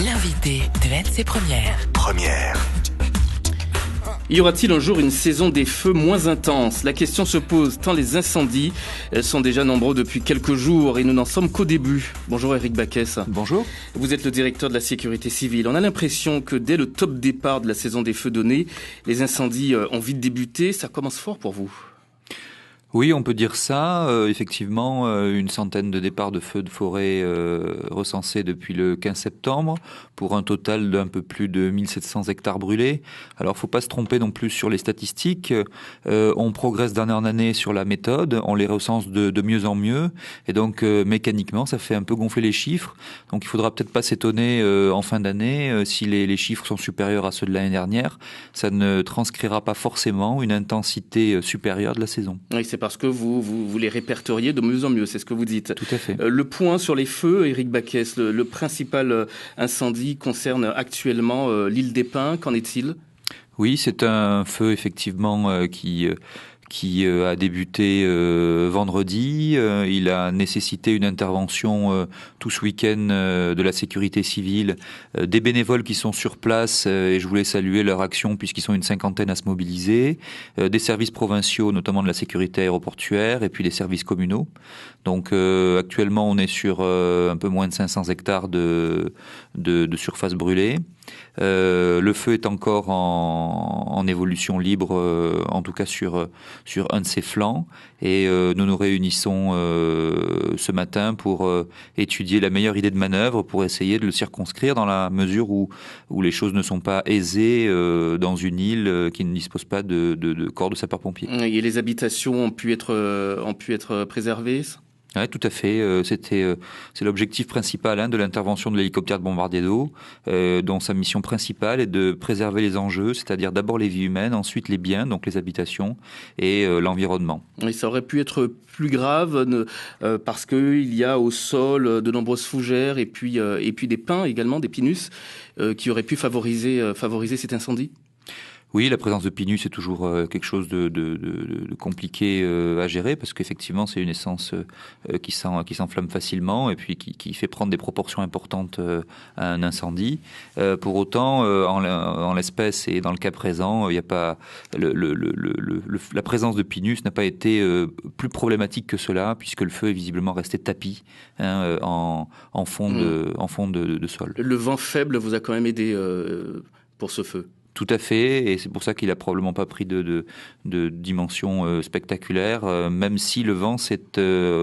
L'invité de LC Première. Y aura-t-il un jour une saison des feux moins intense ? La question se pose tant les incendies sont déjà nombreux depuis quelques jours et nous n'en sommes qu'au début. Bonjour Eric Baquès. Bonjour. Vous êtes le directeur de la sécurité civile. On a l'impression que dès le top départ de la saison des feux donnés, les incendies ont vite débuté. Ça commence fort pour vous ? Oui, on peut dire ça. Effectivement, une centaine de départs de feux de forêt recensés depuis le 15 septembre pour un total d'un peu plus de 1700 hectares brûlés. Alors, faut pas se tromper non plus sur les statistiques. On progresse d'année en année sur la méthode. On les recense de mieux en mieux. Et donc, mécaniquement, ça fait un peu gonfler les chiffres. Donc, il faudra peut-être pas s'étonner en fin d'année si les chiffres sont supérieurs à ceux de l'année dernière. Ça ne transcrira pas forcément une intensité supérieure de la saison. Oui, c'est parce que vous les répertoriez de mieux en mieux, c'est ce que vous dites. Tout à fait. Le point sur les feux, Eric Baquès, le principal incendie concerne actuellement l'île des Pins. Qu'en est-il ? Oui, c'est un feu effectivement qui a débuté vendredi. Il a nécessité une intervention tout ce week-end de la sécurité civile, des bénévoles qui sont sur place, et je voulais saluer leur action puisqu'ils sont une cinquantaine à se mobiliser, des services provinciaux, notamment de la sécurité aéroportuaire, et puis des services communaux. Donc actuellement, on est sur un peu moins de 500 hectares de surface brûlée. Le feu est encore en évolution libre, en tout cas sur un de ses flancs, et nous nous réunissons ce matin pour étudier la meilleure idée de manœuvre pour essayer de le circonscrire dans la mesure où les choses ne sont pas aisées dans une île qui ne dispose pas de corps de sapeurs-pompiers. Et les habitations ont pu être préservées ? Oui, tout à fait. C'est l'objectif principal de l'intervention de l'hélicoptère de bombardier d'eau, dont sa mission principale est de préserver les enjeux, c'est-à-dire d'abord les vies humaines, ensuite les biens, donc les habitations, et l'environnement. Et ça aurait pu être plus grave parce qu'il y a au sol de nombreuses fougères et puis des pins également, des pinus, qui auraient pu favoriser cet incendie ? Oui, la présence de pinus est toujours quelque chose de compliqué à gérer parce qu'effectivement c'est une essence qui s'enflamme facilement et puis qui fait prendre des proportions importantes à un incendie. Pour autant, en l'espèce et dans le cas présent, il n'y a pas la présence de pinus n'a pas été plus problématique que cela puisque le feu est visiblement resté tapi en fond de sol. Le vent faible vous a quand même aidé pour ce feu. Tout à fait, et c'est pour ça qu'il a probablement pas pris de dimension spectaculaire, même si le vent s'est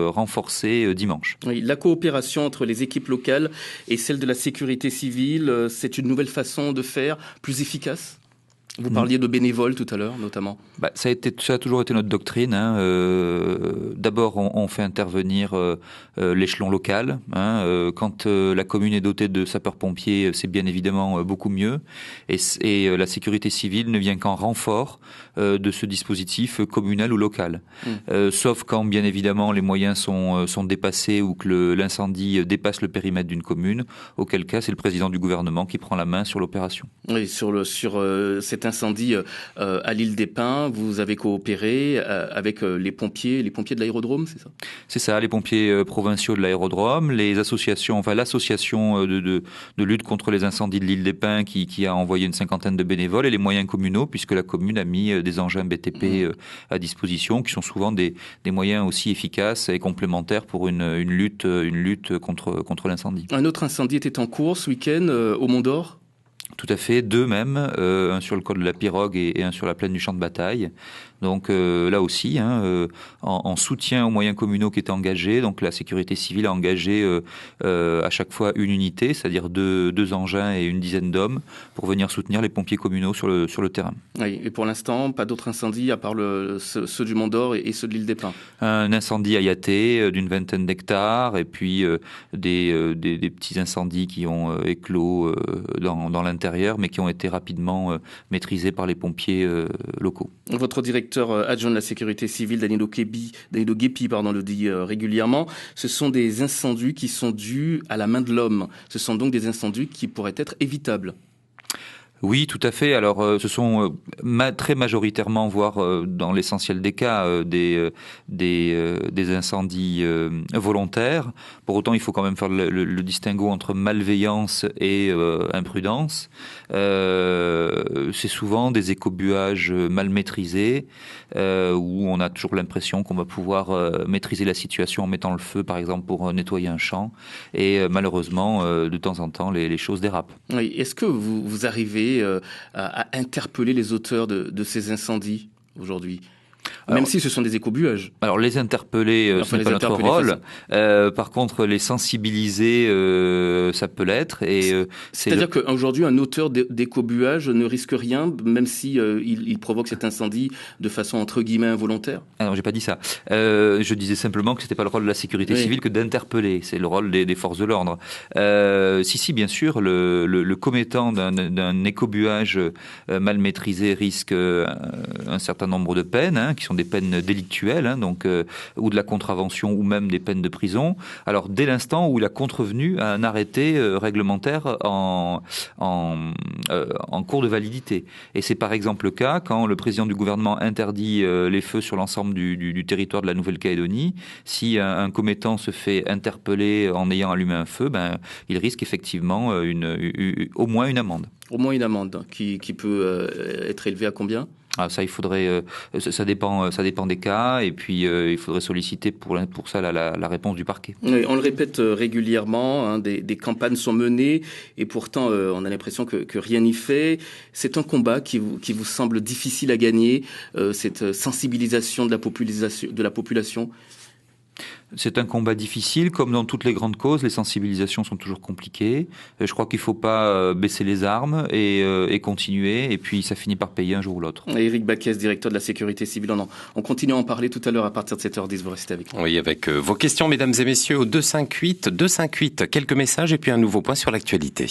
renforcé dimanche. Oui, la coopération entre les équipes locales et celle de la sécurité civile, c'est une nouvelle façon de faire, plus efficace ? Vous parliez de bénévoles tout à l'heure, notamment. Ça a toujours été notre doctrine. D'abord, on fait intervenir l'échelon local. Quand la commune est dotée de sapeurs-pompiers, c'est bien évidemment beaucoup mieux. Et la sécurité civile ne vient qu'en renfort de ce dispositif communal ou local. Sauf quand, bien évidemment, les moyens sont dépassés ou que l'incendie dépasse le périmètre d'une commune, auquel cas, c'est le président du gouvernement qui prend la main sur l'opération. Oui, sur cet incendie à l'île des Pins, vous avez coopéré avec les pompiers de l'aérodrome, c'est ça ? C'est ça, les pompiers provinciaux de l'aérodrome, l'association de lutte contre les incendies de l'île des Pins qui a envoyé une cinquantaine de bénévoles et les moyens communaux puisque la commune a mis des engins BTP à disposition qui sont souvent des moyens aussi efficaces et complémentaires pour une lutte contre l'incendie. Un autre incendie était en cours ce week-end au Mont d'Or ? Tout à fait, deux même, un sur le col de la Pirogue et un sur la plaine du Champ de Bataille. Donc là aussi, en soutien aux moyens communaux qui étaient engagés, donc la sécurité civile a engagé à chaque fois une unité, c'est-à-dire deux engins et une dizaine d'hommes pour venir soutenir les pompiers communaux sur le terrain. Oui, et pour l'instant, pas d'autres incendies à part ceux du Mont d'Or et ceux de l'île des Pins. Un incendie à Yaté d'une vingtaine d'hectares et puis des petits incendies qui ont éclos dans l'intérieur mais qui ont été rapidement maîtrisés par les pompiers locaux. Votre directeur adjoint de la sécurité civile, Danilo Guépy, le dit régulièrement, ce sont des incendies qui sont dus à la main de l'homme. Ce sont donc des incendies qui pourraient être évitables. Oui, tout à fait. Alors, ce sont très majoritairement, voire dans l'essentiel des cas, des incendies volontaires. Pour autant, il faut quand même faire le distinguo entre malveillance et imprudence. C'est souvent des écobuages mal maîtrisés, où on a toujours l'impression qu'on va pouvoir maîtriser la situation en mettant le feu, par exemple, pour nettoyer un champ. Et malheureusement, de temps en temps, les choses dérapent. Oui. Est-ce que vous arrivez à interpeller les auteurs de ces incendies aujourd'hui ? Même si ce sont des écobuages. Alors les interpeller, ce n'est pas notre rôle. Par contre, les sensibiliser, ça peut l'être. C'est-à-dire qu'aujourd'hui, un auteur d'écobuage ne risque rien, même si il provoque cet incendie de façon entre guillemets involontaire. Ah non, j'ai pas dit ça. Je disais simplement que c'était pas le rôle de la sécurité civile que d'interpeller. C'est le rôle des forces de l'ordre. Si, bien sûr, le commettant d'un écobuage mal maîtrisé risque un certain nombre de peines, qui sont des peines délictuelles, ou de la contravention, ou même des peines de prison. Alors, dès l'instant où il a contrevenu à un arrêté réglementaire en cours de validité. Et c'est par exemple le cas quand le président du gouvernement interdit les feux sur l'ensemble du territoire de la Nouvelle-Calédonie. Si un commettant se fait interpeller en ayant allumé un feu, il risque effectivement au moins une amende. Au moins une amende qui peut être élevée à combien ? Ça, il faudrait, ça dépend des cas, et puis il faudrait solliciter pour ça la réponse du parquet. Oui, on le répète régulièrement, des campagnes sont menées, et pourtant on a l'impression que rien n'y fait. C'est un combat qui vous semble difficile à gagner, cette sensibilisation de la population. C'est un combat difficile, comme dans toutes les grandes causes, les sensibilisations sont toujours compliquées. Je crois qu'il ne faut pas baisser les armes et continuer, et puis ça finit par payer un jour ou l'autre. Éric Baquès, directeur de la sécurité civile, on continue à en parler tout à l'heure à partir de 7h10, vous restez avec nous. Oui, avec vos questions, mesdames et messieurs, au 258, quelques messages et puis un nouveau point sur l'actualité.